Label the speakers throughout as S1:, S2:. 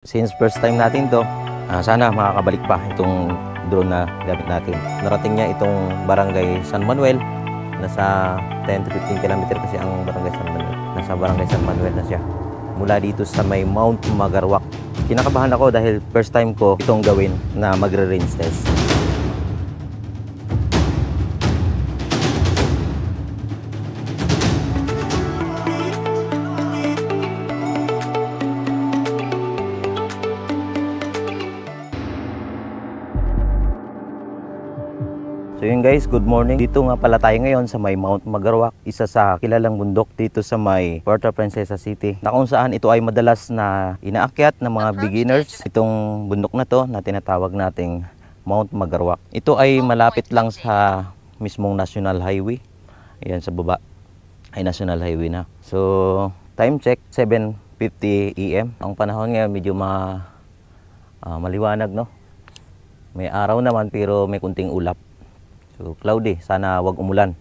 S1: Since first time natin to, sana makakabalik pa itong drone na gamit natin. Narating niya itong barangay San Manuel. Nasa 10 to 15 km kasi ang barangay San Manuel. Nasa barangay San Manuel na siya. Mula dito sa may Mount Magarwak. Kinakabahan ako dahil first time ko itong gawin na magre-range test. So yun guys, good morning. Dito nga pala tayo ngayon sa may Mount Magarwak, isa sa kilalang bundok dito sa may Puerto Princesa City, na kung saan ito ay madalas na inaakyat ng mga beginners. Itong bundok na to na tinatawag nating Mount Magarwak. Ito ay malapit lang sa mismong National Highway. Ayan sa baba ay National Highway na. So time check 7:50 AM. Ang panahon ngayon medyo maliwanag, no? May araw naman pero may kunting ulap. So cloudy, sana wag umulan.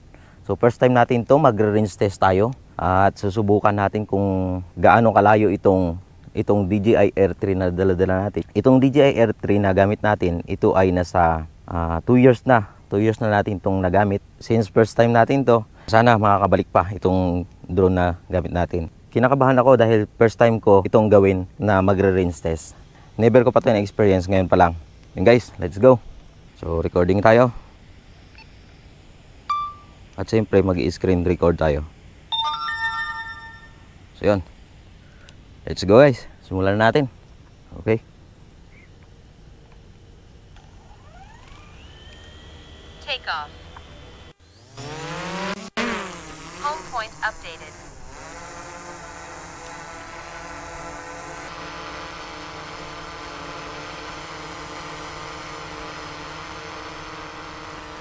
S1: So first time natin to magre-range test tayo at susubukan natin kung gaano kalayo itong DJI Air 3 na dala-dala natin. Itong DJI Air 3 na gamit natin, ito ay nasa 2 years na. 2 years na natin itong nagamit. Since first time natin to, sana makakabalik pa itong drone na gamit natin. Kinakabahan ako dahil first time ko itong gawin na magre-range test. Never ko pa ito na-experience, ngayon pa lang. Yun guys, let's go. So recording tayo. At siyempre mag-i-screen record tayo. So yun. Let's go guys. Simulan na natin. Okay.
S2: Take off. Home point updated.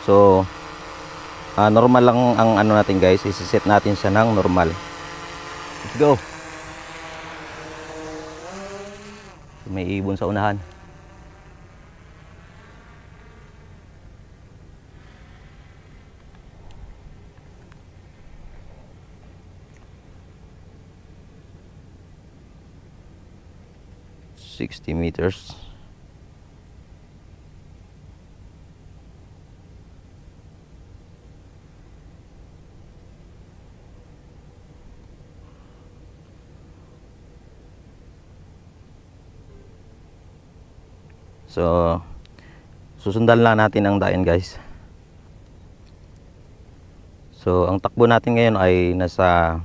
S1: So normal lang ang ano natin guys, isi-set natin siya ng normal. Let's go. May ibon sa unahan. $60 meters. So, susundan lang natin ang daan guys. So, ang takbo natin ngayon ay nasa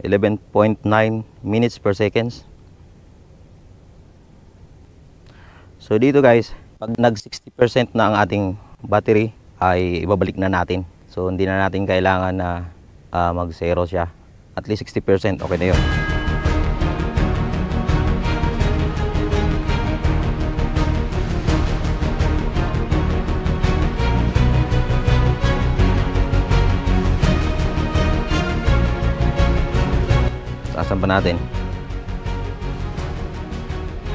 S1: 11.9 minutes per seconds. So, dito guys, pag nag 60% na ang ating battery, ay ibabalik na natin. So, hindi na natin kailangan na mag-zero siya. At least 60%, okay na yun. Saan pa natin?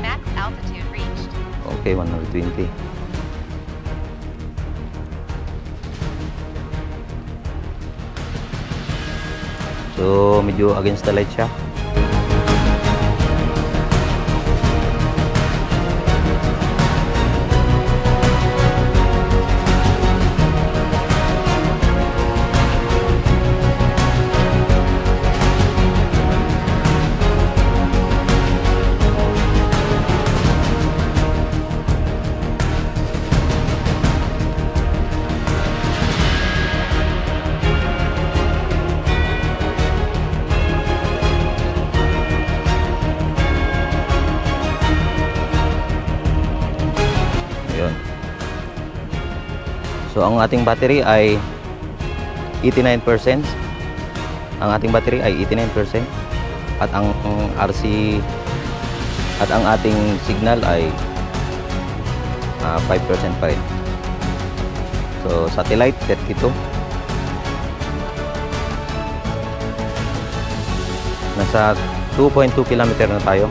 S2: Max altitude reached.
S1: Okay, 120. So, medyo against the light siya. So ang ating battery ay 89%. Ang ating battery ay 89% at ang RC at ang ating signal ay 5% pa rin. So satellite 32. Nasa 2.2 km na tayo.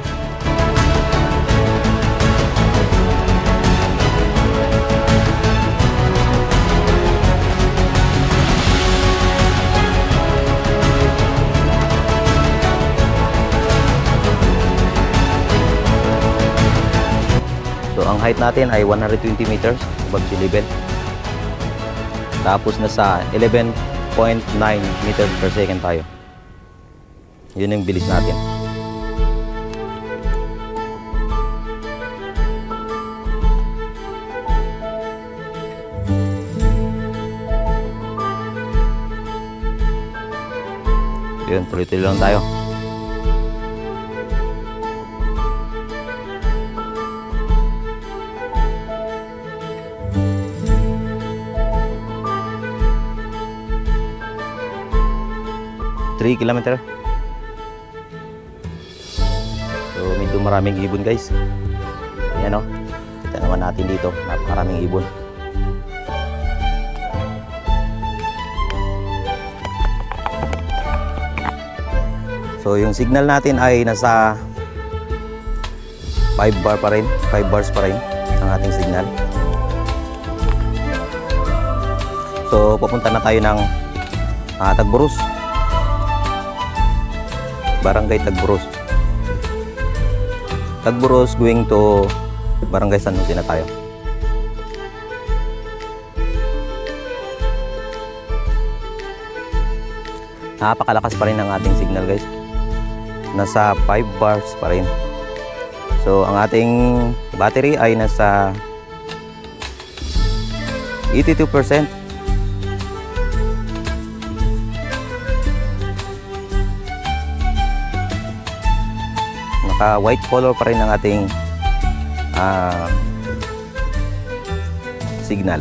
S1: So ang height natin ay 120 meters above sea level. Tapos nasa 11.9 meters per second tayo. Yun yung bilis natin. Yun, tuloy-tuloy lang tayo. Kilometer. So medyo maraming ibon guys. Ayan o. Kita naman natin dito. Napakaraming ibon. So yung signal natin ay nasa 5 bar pa rin. 5 bars pa rin ang ating signal. So papunta na tayo ng Tagboros. Barangay Tagboros. Tagboros going to Barangay San Jose na tayo. Napakalakas pa rin ang ating signal guys. Nasa 5 bars pa rin. So ang ating battery ay nasa 82%. White color pa rin ang ating signal.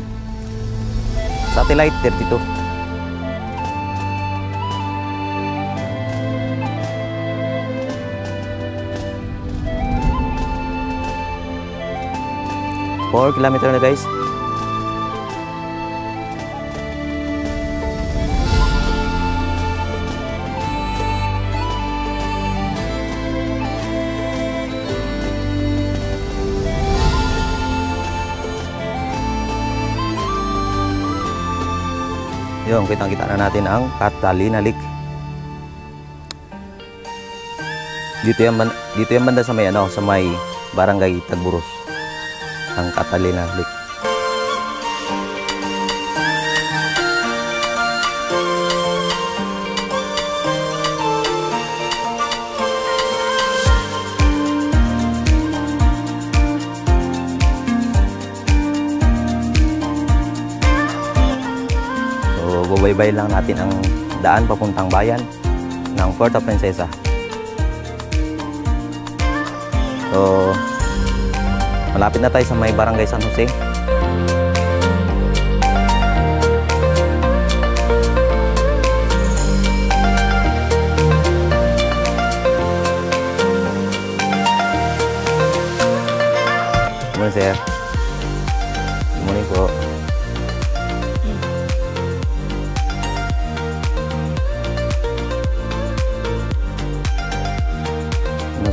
S1: Satellite 32. Four kilometer na guys. Yung kitang-kita na natin ang Catalina Lake. Dito yung banda sa may sa may Barangay Tagboros. Ang Catalina Lake. Baybay lang natin ang daan papuntang bayan ng Puerto Princesa. So malapit na tayo sa may Barangay San Jose. Good morning sir. Good morning po.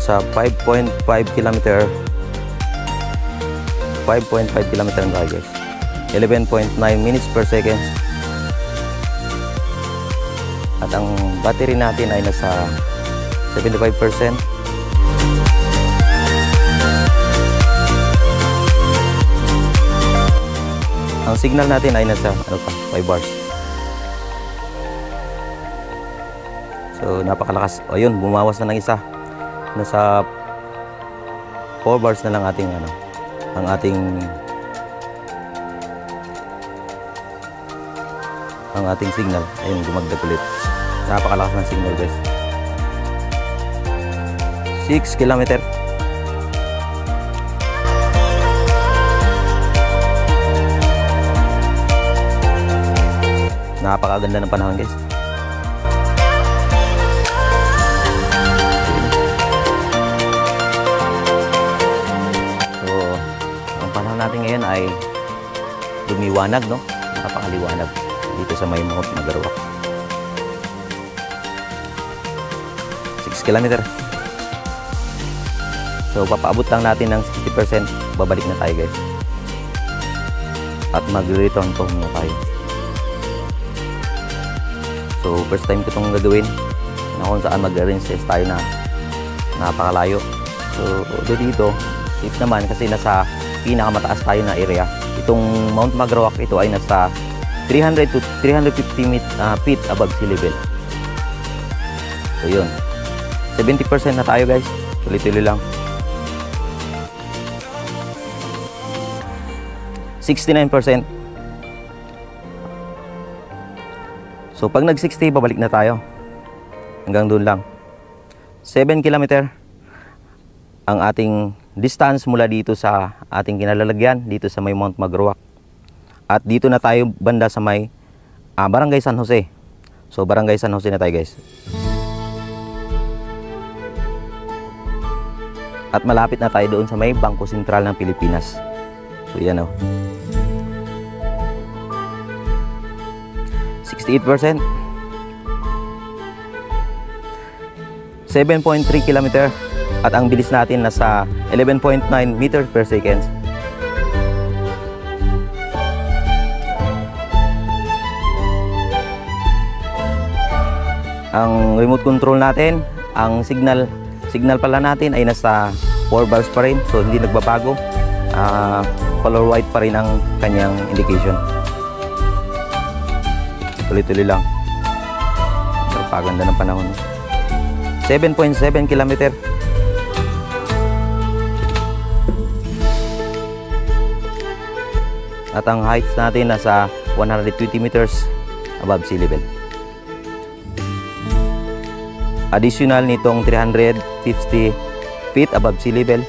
S1: Sa 5.5 kilometer 5.5 kilometer ang guys. 11.9 minutes per second. At ang battery natin ay nasa 75%. Ang signal natin ay nasa 5 bars. So napakalakas. Ayun, bumawas na ng isa. Nasa 4 bars na lang ating ang ating signal. Ayun, gumagdag ulit. Napakalakas ng signal guys. 6 kilometer. Napakaganda ng panahon guys. Natin ngayon ay lumiwanag, no? Napakaliwanag dito sa may Mount Magarwak. 6 kilometer. So papaabot lang natin ng 60%, babalik na tayo guys. At mag-return to home na tayo. So first time ko itong gagawin na kung saan mag-range test tayo na napakalayo. So dito safe naman kasi nasa pinakamataas tayo na area. Itong Mount Magrawak, ito ay nasa 300 to 350 feet above sea level. So yun, 70% na tayo guys. Tuloy-tuloy lang. 69%. So pag nag-60, babalik na tayo. Hanggang doon lang. 7 kilometer ang ating distance mula dito sa ating kinalalagyan, dito sa may Mount Magrawak. At dito na tayo banda sa may Barangay San Jose. So Barangay San Jose na tayo guys. At malapit na tayo doon sa may Bangko Sentral ng Pilipinas. So yan o. 68%. 7.3 km. At ang bilis natin nasa 11.9 meters per second. Ang remote control natin, ang signal pala natin ay nasa 4 bars pa rin. So hindi nagbabago. Color white pa rin ang kanyang indication. Tuloy-tuloy lang. Napaganda ng panahon. 7.7 km. At ang heights natin nasa 120 meters above sea level. Additional nitong 350 feet above sea level.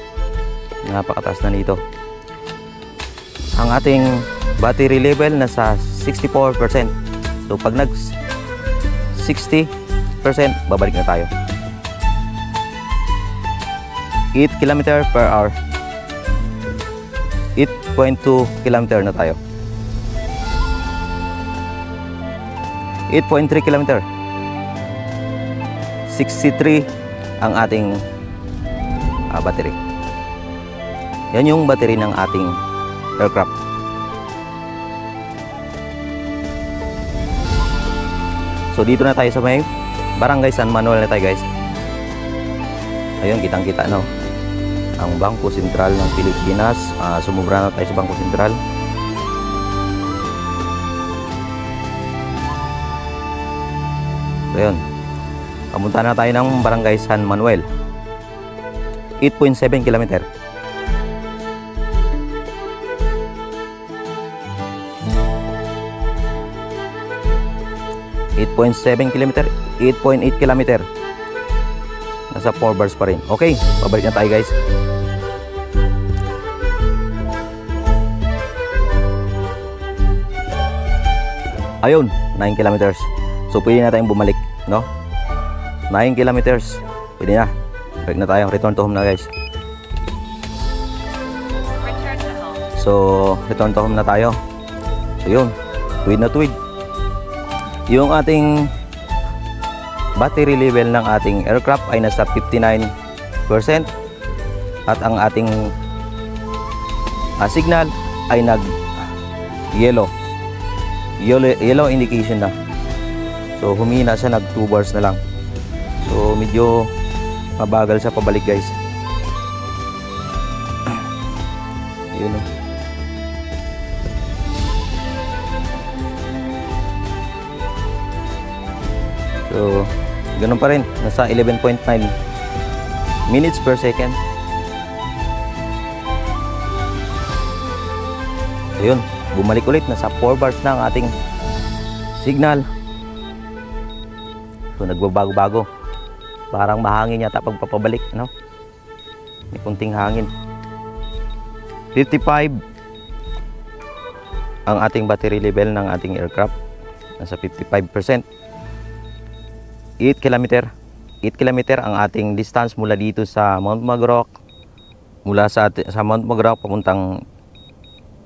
S1: Napakataas na nito. Ang ating battery level nasa 64%. So pag nag 60%, babalik na tayo. 8 km per hour. 8.2 km na tayo. 8.3 km. 63 ang ating battery. Yan yung battery ng ating aircraft. So dito na tayo sa may Barangay San Manuel na tayo guys. Ayun, kitang-kita no. Ang Bangko Sentral ng Pilipinas. Sumubra na tayo sa Bangko Sentral. So ayun. Pamunta na tayo ng Barangay San Manuel. 8.7 km. 8.7 km, 8.8 km. Nasa 4 bars pa rin. Okay, pabalik na tayo guys. Ayun, 9 kilometers. So pwede na tayong bumalik, no? 9 kilometers. Pwede na. Balik na tayo. Return to home na guys.
S2: Return to home.
S1: So, return to home na tayo. So yun, tuwid na tuwid. Yung ating battery level ng ating aircraft ay nasa 59%. At ang ating signal ay nag-yellow. Yellow indication na. So humina siya, nag 2 bars na lang. So medyo mabagal sa pabalik guys. Yun o. So ganun pa rin, nasa 11.9 minutes per second. So yun, bumalik ulit, nasa 4 bars na ang ating signal. So nagbabago-bago. Parang mahangin yata pagpapabalik, no? May kunting hangin. 55 ang ating battery level ng ating aircraft. Nasa 55%. 8 km. 8 km ang ating distance mula dito sa Mount Magrawak. Mula sa Mount Magrawak papuntang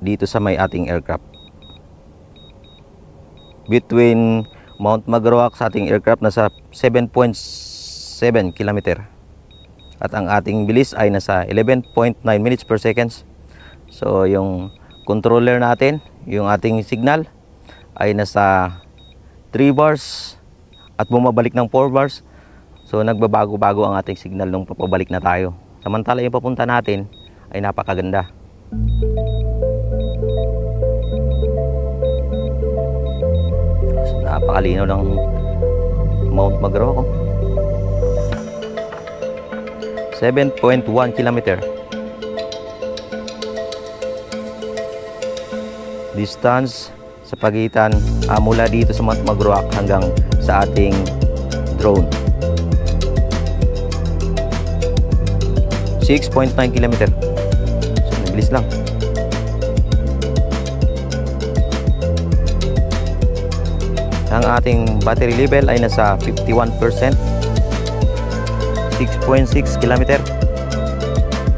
S1: dito sa may ating aircraft. Between Mount Magrawak sa ating aircraft nasa 7.7 km. At ang ating bilis ay nasa 11.9 minutes per second. So yung controller natin, yung ating signal ay nasa 3 bars at bumabalik ng 4 bars. So nagbabago-bago ang ating signal nung papabalik na tayo. Samantala yung papunta natin ay napakaganda. So, napakalinaw ng Mount Magrawa ko. 7.1 kilometer. Distance sa pagitan mula dito sa Mount Magrawa hanggang sa ating drone. 6.9 kilometer. So, nabilis lang. Ang ating battery level ay nasa 51%. 6.6 kilometer.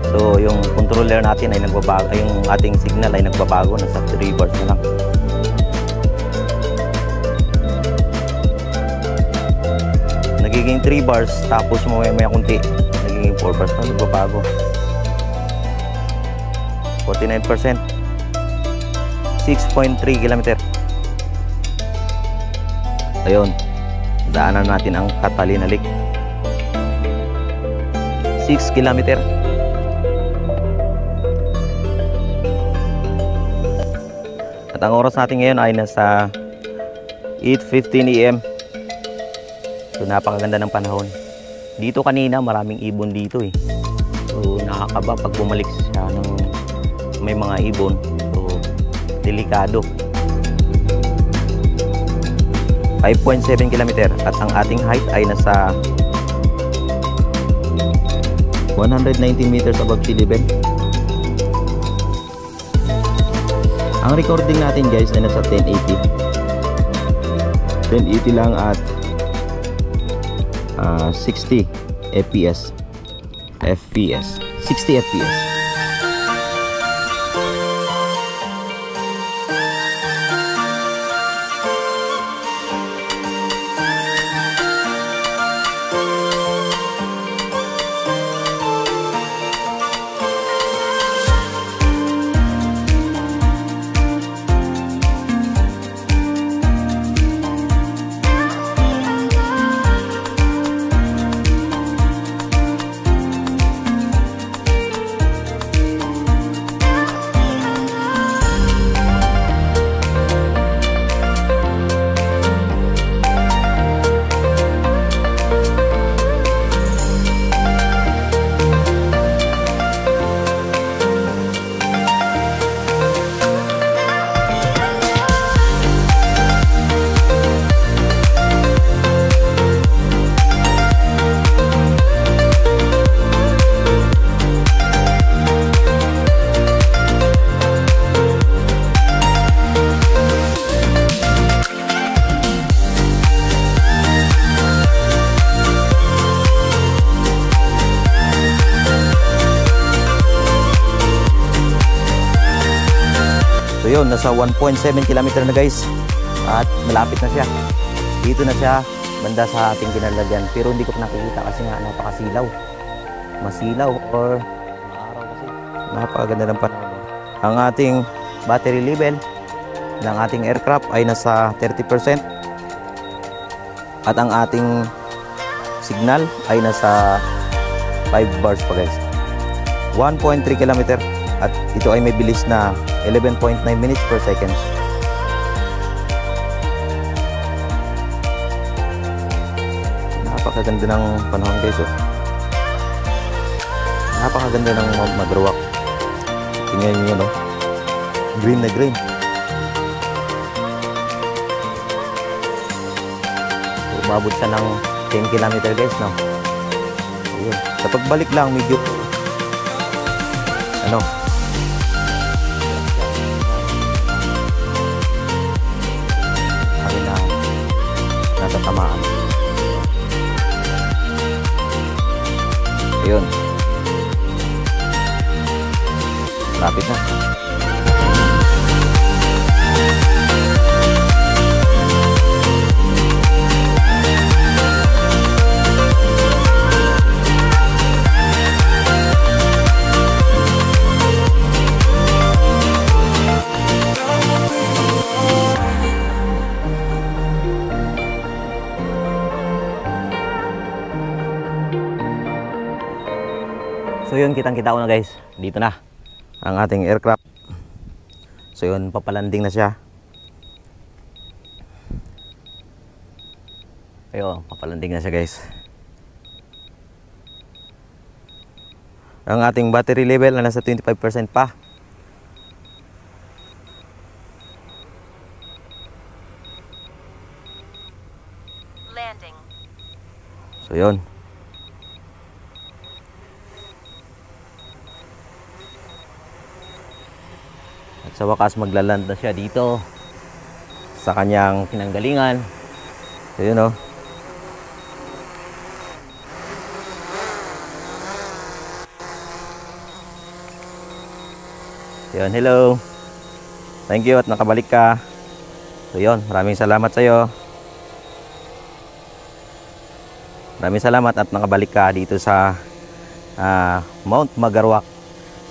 S1: So, yung controller natin ay nagbabago, yung ating signal ay nagbabago, nasa 3 bars na lang. Nagiging 3 bars, tapos maya kunti, nagiging 4 bars na, nagbabago. 49%. 6.3 kilometer. Ayun, daanan natin ang Catalina Lake. 6 kilometer. At ang oras natin ngayon ay nasa 8:15 AM. So napakaganda ng panahon. Dito kanina maraming ibon dito eh. So nakakaba pag bumalik siya ng may mga ibon. So delikado. 5.7 kilometer at ang ating height ay nasa 119 meters above sea level. Ang recording natin guys ay nasa 1080. 1080 lang at 60 fps. 60 fps. So yun, nasa 1.7 kilometer na guys. At malapit na siya. Dito na siya, banda sa ating kinalagyan. Pero hindi ko pa nakikita kasi nga napakasilaw. Masilaw or maaraw kasi. Napakaganda ng panahon. Ang ating battery level ng ating aircraft ay nasa 30%. At ang ating signal ay nasa 5 bars pa guys. 1.3 kilometer. At ito ay may bilis na 11.9 minutes per second. Napakaganda ng panahon guys oh. Napakaganda ng Magrawa. Tingnan niyo no. Green na green. Umabot siya ng 10 kilometer guys no. Ayun. Sa pagbalik lang medyo ano nasa tamaan. Ayun. Lapit na. So yun, kitang-kita ko na guys. Dito na. ang ating aircraft. So yun, papalanding na siya. Ayun, papalanding na siya guys. Ang ating battery level na nasa 25% pa.
S2: Landing.
S1: So yun. At sa wakas maglaland na siya dito sa kanyang pinanggalingan. So yun o. Yun, hello. Thank you at nakabalik ka. So yun, maraming salamat sa iyo. Maraming salamat at nakabalik ka dito sa Mount Magarwak.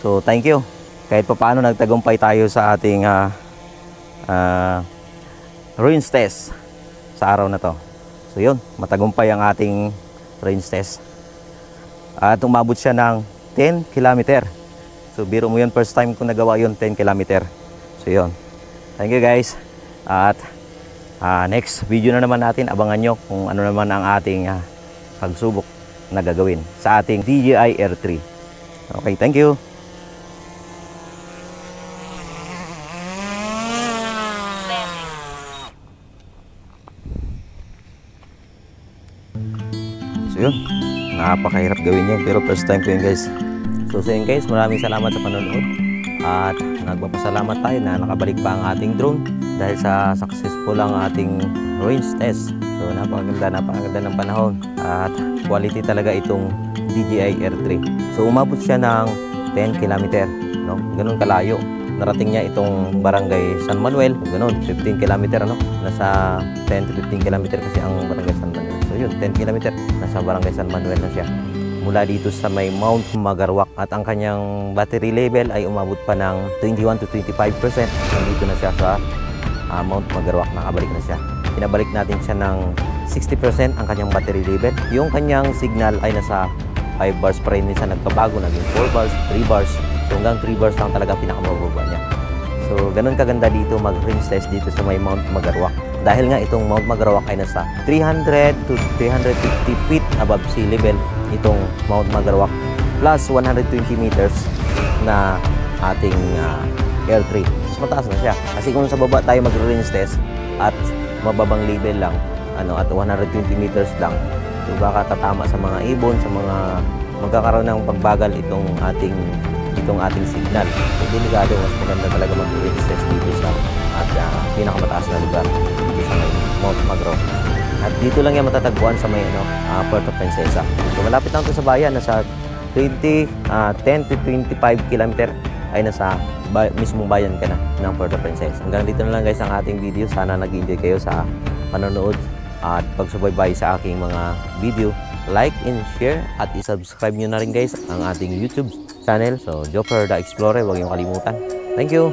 S1: So thank you. Kahit pa paano nagtagumpay tayo sa ating range test sa araw na to. So yun, matagumpay ang ating range test. At umabot siya ng 10 kilometer. So biro mo yun, first time ko nagawa yun, 10 kilometer. So yun, thank you guys. At next video na naman natin, abangan nyo kung ano naman ang ating pagsubok na gagawin sa ating DJI Air 3. Okay, thank you.
S2: Landing.
S1: So yun, napakahirap gawin yun, pero first time ko yun guys. So yun guys, maraming salamat sa panonood. At nagpapasalamat tayo na nakabalik pa ang ating drone dahil sa successful ang ating range test. So napakaganda ng panahon at quality talaga itong DJI Air 3. So umabot siya ng 10 kilometer, no? Ganun kalayo. Narating niya itong barangay San Manuel, ganun, 15 kilometer, no? Nasa 10 to 15 kilometer kasi ang barangay San Manuel. So yun, 10 kilometer, nasa barangay San Manuel na siya. Mula dito sa may Mount Magarwak at ang kanyang battery level ay umabot pa ng 21 to 25%. Nandito na siya sa Mount Magarwak, nakabalik na siya. Pinabalik natin siya ng 60% ang kanyang battery level. Yung kanyang signal ay nasa 5 bars pa rin siya nagkabago, naging 4 bars, 3 bars. So hanggang 3 bars lang talaga pinakamababa niya. So ganun kaganda dito mag-range test dito sa may Mount Magarwak. Dahil nga itong Mount Magarwak ay nasa 300 to 350 feet above sea level itong Mount Magarwak plus 120 meters na ating L3. Mas mataas na siya. Kasi kung sa baba tayo mag-range test at mababang level lang, at 120 meters lang, so baka tatama sa mga ibon, sa mga magkakaroon ng pagbagal itong ating signal. So delikado, mas maganda talaga mag-range test dito sa pinakamataas na lugar dito sa may Mount Magarwak. At dito lang yan matatagpuan sa may Puerto Princesa. So malapit lang ito sa bayan, nasa 10 to 25 kilometer ay nasa mismong bayan ka na ng Puerto Princesa. Hanggang dito na lang guys ang ating video. Sana nag-enjoy kayo sa panonood at pagsubaybay sa aking mga video. Like and share at i-subscribe nyo na rin guys ang ating YouTube channel. So Joffer the Explorer, huwag niyong kalimutan. Thank you!